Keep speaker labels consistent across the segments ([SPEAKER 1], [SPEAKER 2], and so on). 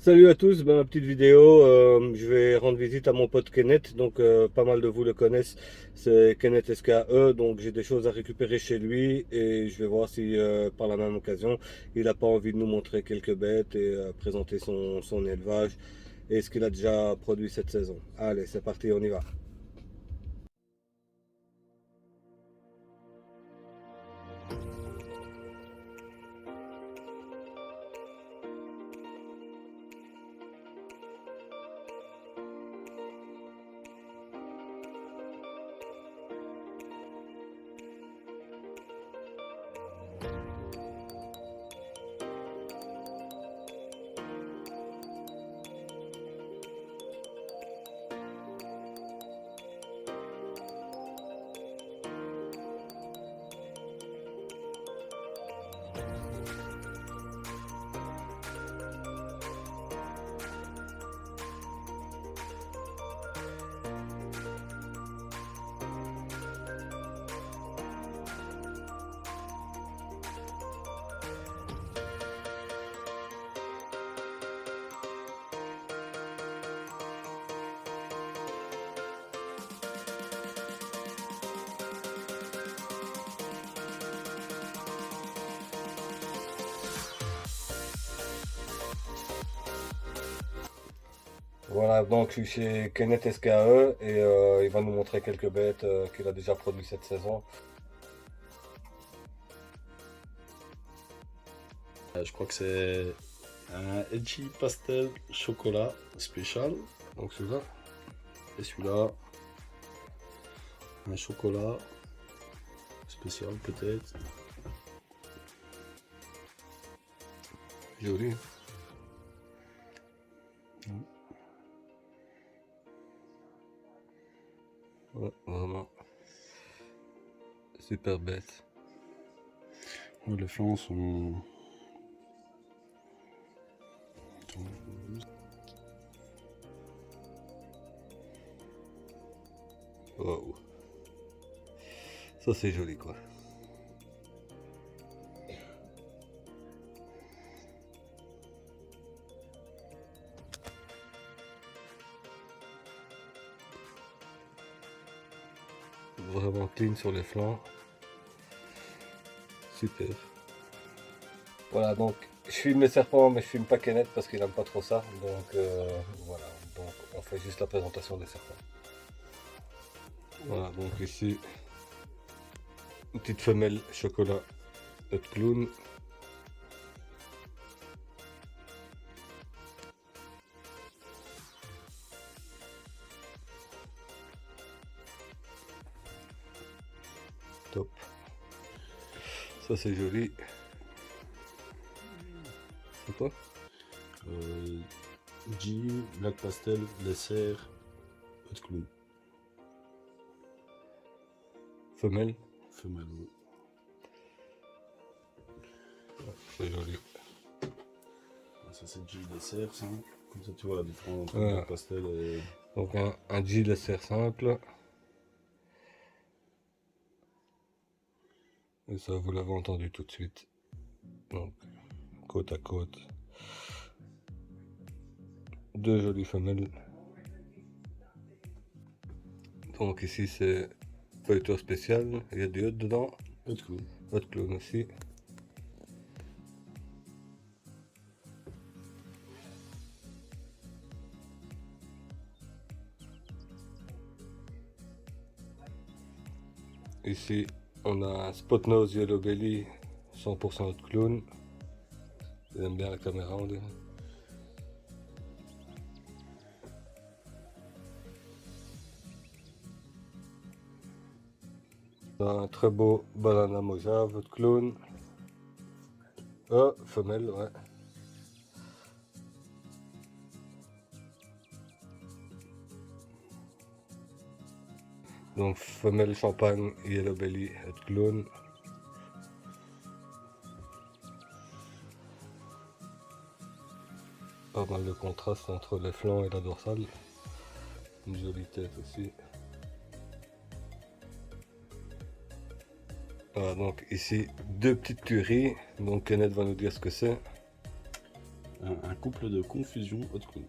[SPEAKER 1] Salut à tous, ma petite vidéo, je vais rendre visite à mon pote Kenneth, donc pas mal de vous le connaissent, c'est Kenneth SKE, donc j'ai des choses à récupérer chez lui et je vais voir si par la même occasion il n'a pas envie de nous montrer quelques bêtes et présenter son élevage et ce qu'il a déjà produit cette saison. Allez, c'est parti, on y va. Voilà, donc je suis chez Kenneth SKE et il va nous montrer quelques bêtes qu'il a déjà produit cette saison.
[SPEAKER 2] Je crois que c'est un Edgy Pastel Chocolat Spécial. Donc celui-là. Et celui-là, un chocolat spécial peut-être.
[SPEAKER 1] Joli. Ouais, vraiment. Super bête.
[SPEAKER 2] Ouais, les flancs sont...
[SPEAKER 1] Waouh. Ça c'est joli quoi. Vraiment clean sur les flancs. Super. Voilà, donc je filme les serpents mais je filme pas Kenneth parce qu'il aime pas trop ça. Donc voilà, donc on fait juste la présentation des serpents. Voilà, donc ici une petite femelle chocolat hot clown. Top. Ça c'est joli. C'est quoi?
[SPEAKER 2] G, Black Pastel, Dessert, Hot Clown.
[SPEAKER 1] Femelle.
[SPEAKER 2] Femelle, oui.
[SPEAKER 1] C'est joli.
[SPEAKER 2] Ça c'est G Dessert, ça. Comme ça tu vois la différence entre
[SPEAKER 1] Ouais.
[SPEAKER 2] Black Pastel et...
[SPEAKER 1] Donc un G laser simple. Et ça vous l'avez entendu tout de suite. Donc côte à côte. Deux jolies femelles. Donc ici c'est feuilleteur spécial, il y a du hot dedans,
[SPEAKER 2] Hot Clown.
[SPEAKER 1] hot clone aussi. Ici on a un spot nose yellow belly 100% hot clone. J'aime bien la caméra on dirait. Un très beau banana mojave hot clone. Femelle, ouais. Donc femelle champagne yellow belly hot clone. Pas mal de contraste entre les flancs et la dorsale. Une jolie tête aussi. Voilà, donc ici deux petites tueries. Donc Kenneth va nous dire ce que c'est.
[SPEAKER 2] Un couple de confusion hot clown.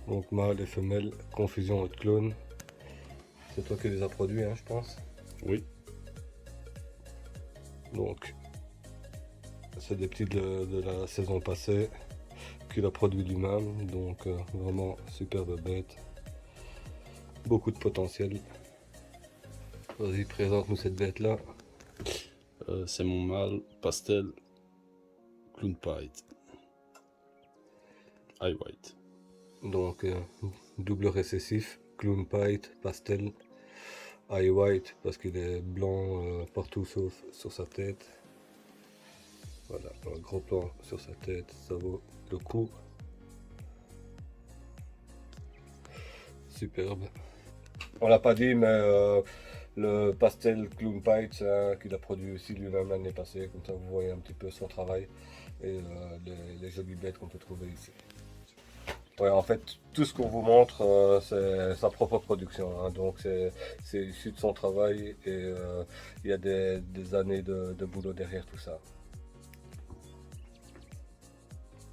[SPEAKER 1] Donc mâle et femelle, confusion hot clone. C'est toi qui les as produits, hein, je pense.
[SPEAKER 2] Oui.
[SPEAKER 1] Donc c'est des petits de la saison passée qu'il a produit lui-même. Donc vraiment superbe bête. Beaucoup de potentiel. Vas-y, présente-nous cette bête là.
[SPEAKER 2] C'est mon mâle pastel clown pite. Eye white.
[SPEAKER 1] Donc double récessif, clown pite, pastel, eye white parce qu'il est blanc partout sauf sur sa tête. Voilà, un gros plan sur sa tête, ça vaut le coup. Superbe. On l'a pas dit, mais le pastel clown pite, c'est un qu'il a produit aussi lui-même l'année passée. Comme ça, vous voyez un petit peu son travail et les jolies bêtes qu'on peut trouver ici. Ouais, en fait, tout ce qu'on vous montre, c'est sa propre production, hein. Donc c'est issu de son travail et il y a des années de boulot derrière tout ça.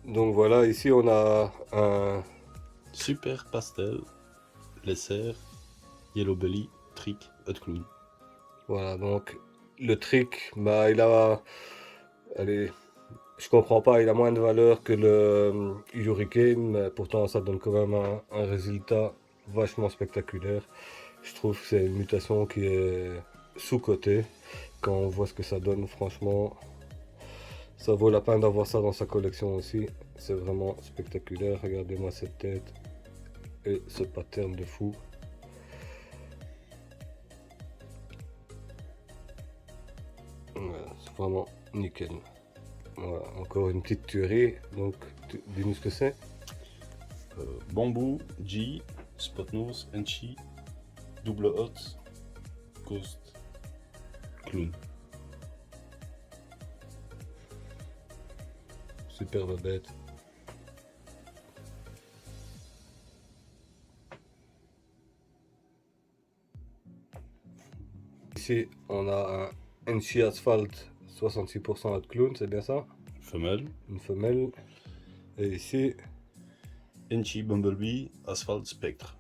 [SPEAKER 1] Donc voilà, ici on a un
[SPEAKER 2] Super pastel, lesser, yellow belly, trick, hot clown.
[SPEAKER 1] voilà, donc le trick, bah il a, allez, je comprends pas, il a moins de valeur que le Hurricane, mais pourtant ça donne quand même un résultat vachement spectaculaire. Je trouve que c'est une mutation qui est sous-cotée. Quand on voit ce que ça donne, franchement, ça vaut la peine d'avoir ça dans sa collection aussi. C'est vraiment spectaculaire. Regardez-moi cette tête et ce pattern de fou. Voilà, c'est vraiment nickel. Voilà, encore une petite tuerie. Donc, dis-nous ce que c'est.
[SPEAKER 2] Bamboo, G, spot nose, Enchi, double hot, ghost, clown.
[SPEAKER 1] Superbe bête. Ici, on a un Enchi Asphalt 66% hot clown, c'est bien ça?
[SPEAKER 2] Femelle.
[SPEAKER 1] Une femelle. Et ici,
[SPEAKER 2] Enchi Bumblebee, Asphalt Spectre.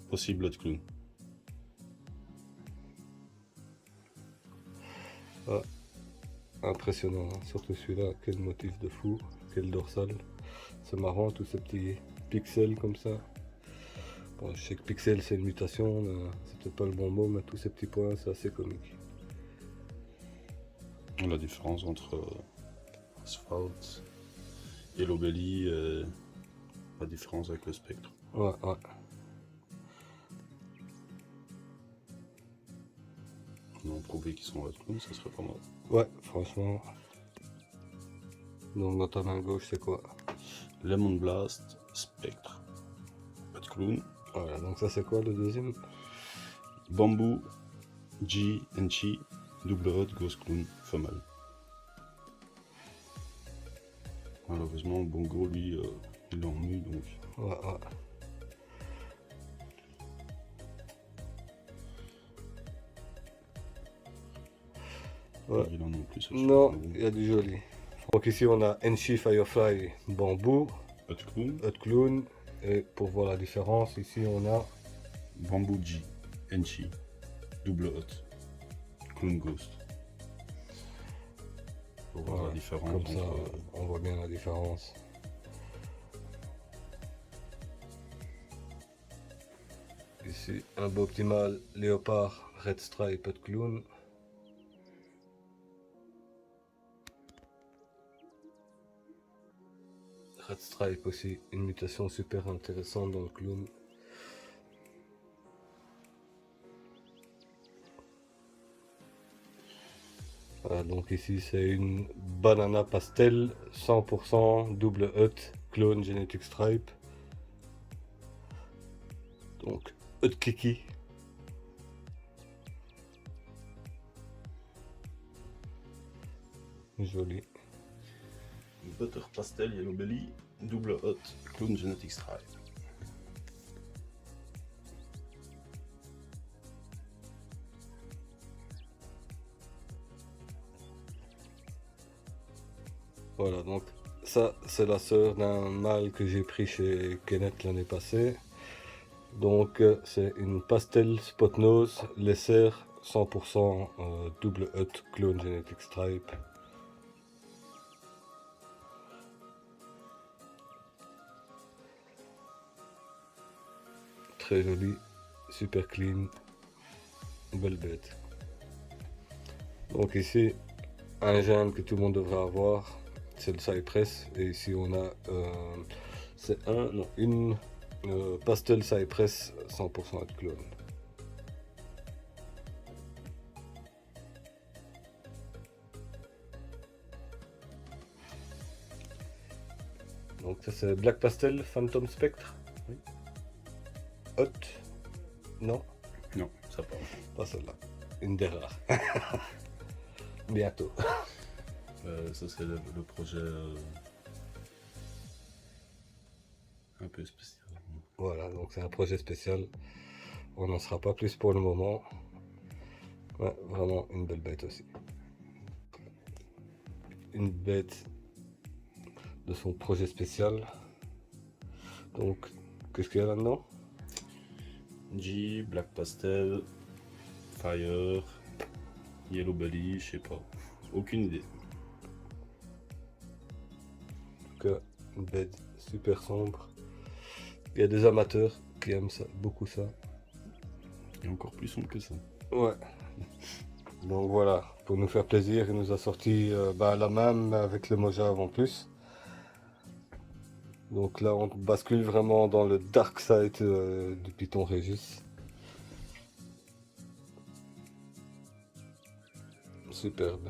[SPEAKER 2] Possible hot clown.
[SPEAKER 1] ah, impressionnant, hein. Surtout celui-là, quel motif de fou, quel dorsal. C'est marrant, tous ces petits pixels comme ça. Bon, je sais que pixel c'est une mutation, c'est peut-être pas le bon mot, mais tous ces petits points, c'est assez comique.
[SPEAKER 2] La différence entre Asphalt, Yellow Belly et la différence avec le Spectre.
[SPEAKER 1] Ouais, ouais.
[SPEAKER 2] On a prouvé qu'ils sont hot clown, ça serait pas mal.
[SPEAKER 1] Ouais, franchement. Donc dans ta main gauche, c'est quoi?
[SPEAKER 2] Lemon Blast, Spectre, hot clown.
[SPEAKER 1] Voilà, donc ça c'est quoi le deuxième?
[SPEAKER 2] Bamboo, G, Enchi, double hot, ghost clown, femelle. Malheureusement, Bongo, lui, il est en nu, donc.
[SPEAKER 1] Ouais, ouais. Ouais.
[SPEAKER 2] Il en a plus.
[SPEAKER 1] Non, il y a du joli. Donc ici on a Enchi Firefly Bamboo,
[SPEAKER 2] Hot clown.
[SPEAKER 1] Hot Clown. Et pour voir la différence, ici on a
[SPEAKER 2] Bamboo G, Enchi, double hot, clown ghost. Pour voir la différence.
[SPEAKER 1] Comme ça, on voit bien la différence. Ici, un beau petit mâle léopard Red Stripe Hot Clown. Red Stripe aussi, une mutation super intéressante dans le clown. Voilà, donc ici c'est une banana pastel 100% double hut clone genetic stripe. Donc hut kiki. Joli.
[SPEAKER 2] Butter pastel yellow belly, double hot, clown genetic stripe.
[SPEAKER 1] Voilà, donc ça c'est la sœur d'un mâle que j'ai pris chez Kenneth l'année passée. Donc c'est une pastel spot nose lesser 100% double hut clone genetic stripe. Très joli, super clean, belle bête. Donc ici un gène que tout le monde devrait avoir, c'est le Cypress. Et ici on a c'est une pastel Cypress 100% de clone. Donc ça c'est Black Pastel Phantom Spectre.
[SPEAKER 2] Oui.
[SPEAKER 1] Hot. Non,
[SPEAKER 2] Non, ça part.
[SPEAKER 1] pas celle-là. Une des rares. Bientôt.
[SPEAKER 2] Ça c'est le projet un peu spécial.
[SPEAKER 1] Voilà, donc c'est un projet spécial. On n'en sera pas plus pour le moment. Ouais, vraiment une belle bête aussi. Une bête de son projet spécial. Donc, qu'est-ce qu'il y a là-dedans?
[SPEAKER 2] G, Black Pastel, Fire, Yellow Belly, je sais pas. Aucune idée.
[SPEAKER 1] Que une bête super sombre. Il y a des amateurs qui aiment ça, beaucoup ça.
[SPEAKER 2] Et encore plus sombre que ça.
[SPEAKER 1] Ouais. Donc voilà, pour nous faire plaisir, il nous a sorti la même avec le Mojave en plus. Donc là, on bascule vraiment dans le dark side du Python Régis. Superbe.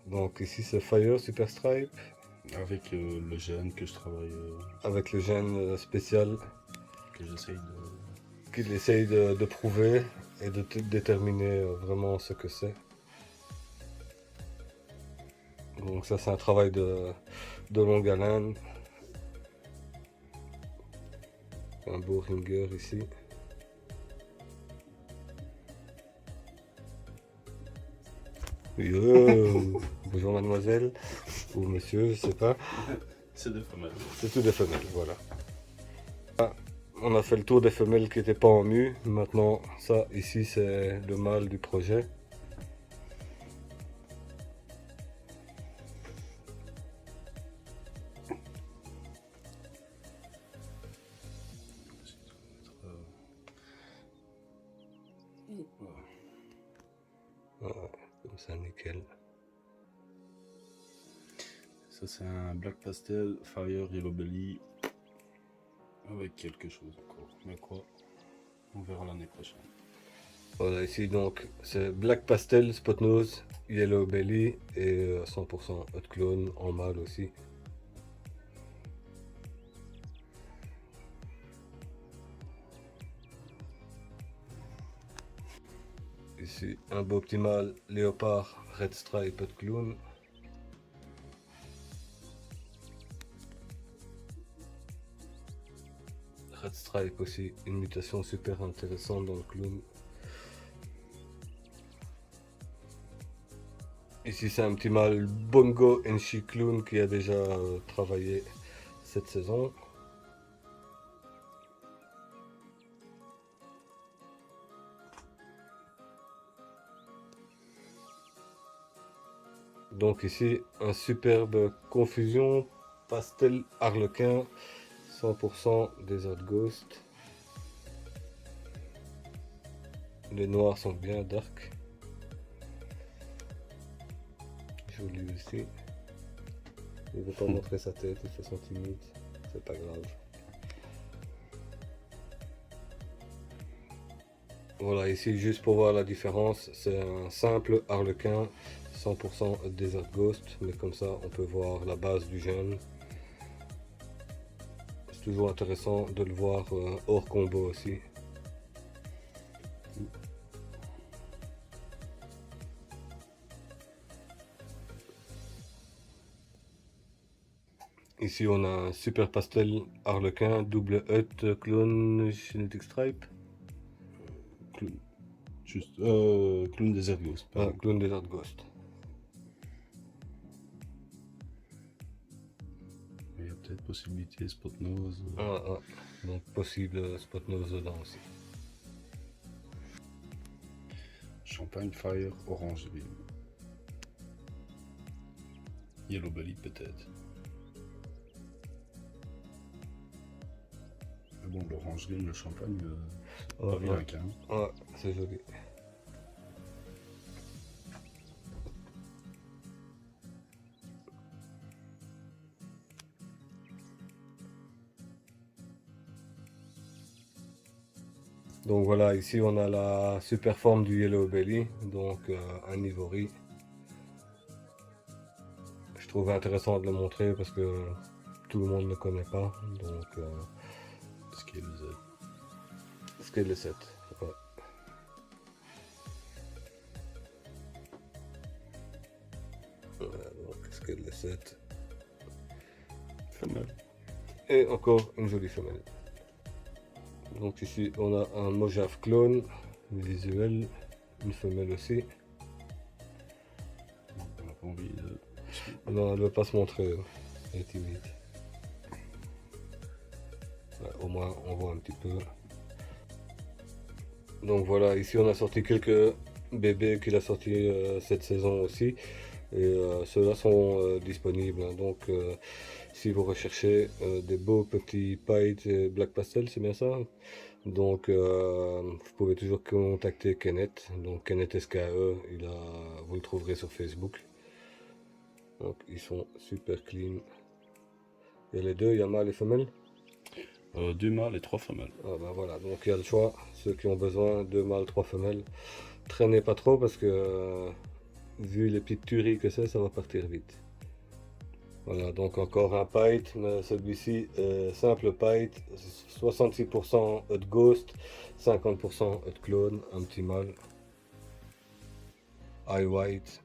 [SPEAKER 1] Donc ici, c'est Fire Super Stripe
[SPEAKER 2] Avec le gène que je travaille,
[SPEAKER 1] avec le gène spécial
[SPEAKER 2] que j'essaye de.
[SPEAKER 1] qu'il essaye de prouver et de déterminer vraiment ce que c'est. Donc ça, c'est un travail de longue haleine. Un beau ringer ici. Yo. Bonjour mademoiselle, ou monsieur, je sais pas.
[SPEAKER 2] C'est des femelles.
[SPEAKER 1] C'est tout des femelles, voilà. Ah, on a fait le tour des femelles qui n'étaient pas en mue. Maintenant, ça ici, c'est le mâle du projet. Voilà, comme ça, nickel.
[SPEAKER 2] Ça c'est un Black Pastel, Fire, Yellow Belly. Avec quelque chose encore. Mais quoi? On verra l'année prochaine.
[SPEAKER 1] Voilà, ici donc, c'est Black Pastel, Spot Nose, Yellow Belly et 100% Hot Clone en mâle aussi. Ici, un beau petit mâle léopard Red Stripe Hot Clone. Red Stripe aussi, une mutation super intéressante dans le clown. Ici c'est un petit mâle Bongo Enchi Clown qui a déjà travaillé cette saison. Donc ici un superbe confusion pastel harlequin 100% Desert Ghost. Les noirs sont bien dark. Joli aussi. Il ne veut pas montrer sa tête, il fait son timide. C'est pas grave. Voilà, ici juste pour voir la différence, c'est un simple harlequin 100% Desert Ghost, mais comme ça on peut voir la base du gène. C'est toujours intéressant de le voir hors combo aussi. Ici on a un super pastel harlequin double hut clone genetic stripe.
[SPEAKER 2] Clown. Juste. Clown Desert Ghost.
[SPEAKER 1] Ah, clone Desert Ghost.
[SPEAKER 2] peut-être possibilité spot nose.
[SPEAKER 1] Ouais. Donc possible spot nose dedans aussi.
[SPEAKER 2] Champagne Fire Orange Beam. Yellow Belly peut-être. Mais bon, l'orange Beam, le champagne, pas vilain qu'un.
[SPEAKER 1] Ouais, c'est joli. Donc voilà, ici on a la super forme du Yellow Belly, donc un ivory. Je trouvais intéressant de le montrer parce que tout le monde ne le connaît pas, donc
[SPEAKER 2] Scale Z.
[SPEAKER 1] Scale 7. Ouais. Voilà, donc Scale 7.
[SPEAKER 2] Femelle.
[SPEAKER 1] Et encore une jolie femelle. Donc ici on a un Mojave clone visuel, une femelle aussi.
[SPEAKER 2] On n'a pas envie de...
[SPEAKER 1] Non, elle ne veut pas se montrer, elle est timide. Ouais, au moins on voit un petit peu. Donc voilà, ici on a sorti quelques bébés qu'il a sorti cette saison aussi. Et ceux-là sont disponibles, hein. Donc si vous recherchez des beaux petits pites black pastel, c'est bien ça. Donc vous pouvez toujours contacter Kenneth, donc Kenneth SKE, vous le trouverez sur Facebook. Donc ils sont super clean. Il y a les deux, il y a mâle et femelle.
[SPEAKER 2] 2 mâles et 3 femelles.
[SPEAKER 1] Ah ben voilà, donc il y a le choix, ceux qui ont besoin, 2 mâles, 3 femelles. Traînez pas trop parce que vu les petites tueries que c'est, ça va partir vite. Voilà, donc encore un pite, mais celui-ci simple pite, 66% de ghost, 50% de clone, un petit mâle. Eye white.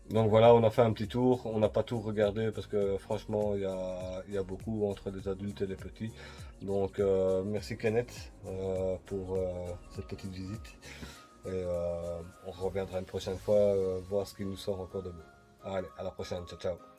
[SPEAKER 1] Donc voilà, on a fait un petit tour, on n'a pas tout regardé parce que franchement il y a beaucoup entre les adultes et les petits. Donc merci Kenneth pour cette petite visite. Et on reviendra une prochaine fois voir ce qui nous sort encore de beau. Allez, à la prochaine, ciao ciao.